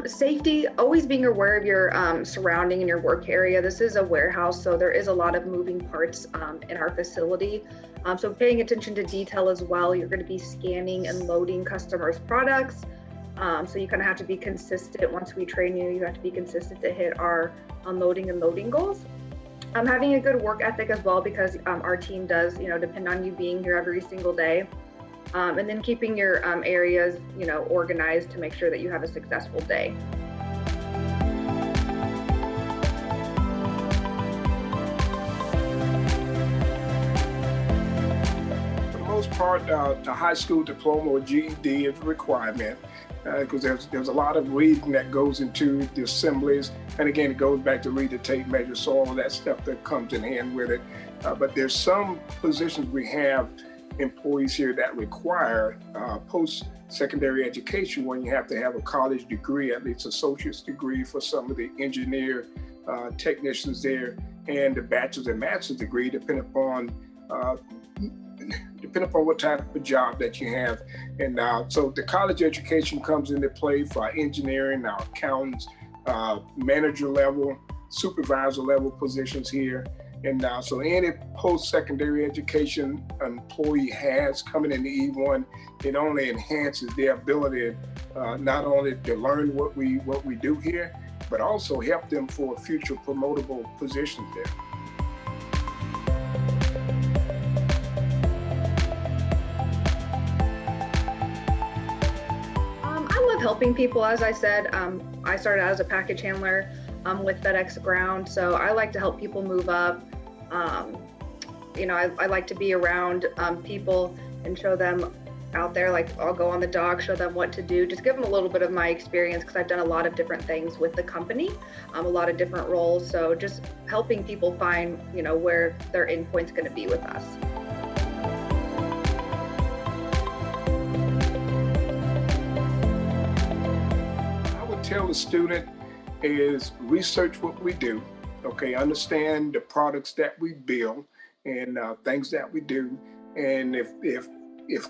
Safety, always being aware of your surrounding and your work area. This is a warehouse, so there is a lot of moving parts in our facility. So paying attention to detail as well. You're going to be scanning and loading customers' products. So you kind of have to be consistent. Once we train you, you have to be consistent to hit our unloading and loading goals. Having a good work ethic as well, because our team does, depend on you being here every single day. And then keeping your areas, organized to make sure that you have a successful day. For the most part, the high school diploma or GED is a requirement because there's a lot of reading that goes into the assemblies. And again, it goes back to read the tape measure, so all of that stuff that comes in hand with it. But there's some positions we have employees here that require post-secondary education when you have to have a college degree, at least associate's degree for some of the engineer technicians there, and the bachelor's and master's degree, depending upon what type of job that you have. And so the college education comes into play for our engineering, our accountants, manager level, supervisor level positions here. And so any post-secondary education an employee has coming into E1, it only enhances their ability not only to learn what we do here, but also help them for future promotable positions there. I love helping people. As I said, I started out as a package handler with FedEx Ground, so I like to help people move up. I like to be around people and show them out there, like I'll go on the dock, show them what to do, just give them a little bit of my experience because I've done a lot of different things with the company, a lot of different roles. So just helping people find, where their endpoint's going to be with us. I would tell the student is research what we do. Okay, understand the products that we build and things that we do. And if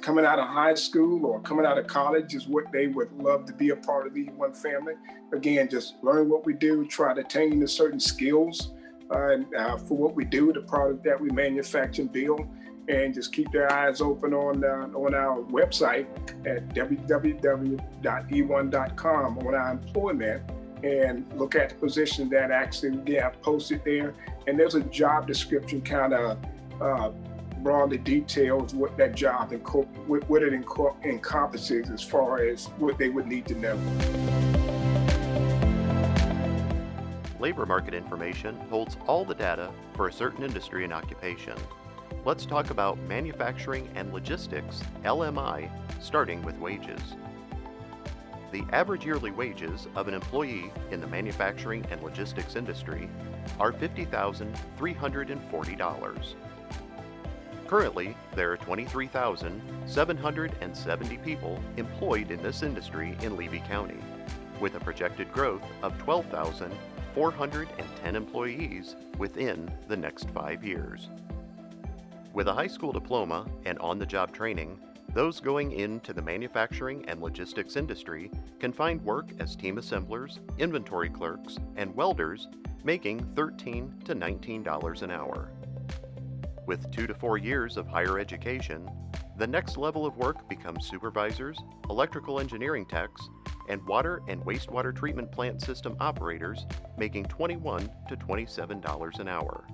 coming out of high school or coming out of college is what they would love to be a part of the E1 family, again, just learn what we do, try to attain the certain skills for what we do, the product that we manufacture and build, and just keep their eyes open on our website at www.e1.com on our employment, and look at the position that actually get posted there. And there's a job description kind of broadly details what that job what it encompasses as far as what they would need to know. Labor market information holds all the data for a certain industry and occupation. Let's talk about manufacturing and logistics, LMI, starting with wages. The average yearly wages of an employee in the manufacturing and logistics industry are $50,340. Currently, there are 23,770 people employed in this industry in Levy County, with a projected growth of 12,410 employees within the next 5 years. With a high school diploma and on-the-job training, those going into the manufacturing and logistics industry can find work as team assemblers, inventory clerks, and welders, making $13 to $19 an hour. With 2 to 4 years of higher education, the next level of work becomes supervisors, electrical engineering techs, and water and wastewater treatment plant system operators, making $21 to $27 an hour.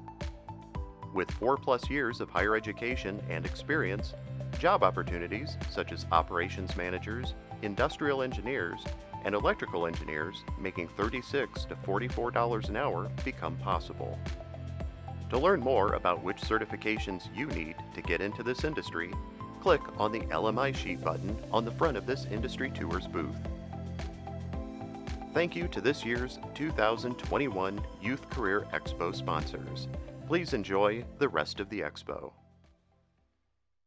With 4+ years of higher education and experience, job opportunities such as operations managers, industrial engineers, and electrical engineers making $36 to $44 an hour become possible. To learn more about which certifications you need to get into this industry, click on the LMI Sheet button on the front of this Industry Tours booth. Thank you to this year's 2021 Youth Career Expo sponsors. Please enjoy the rest of the Expo.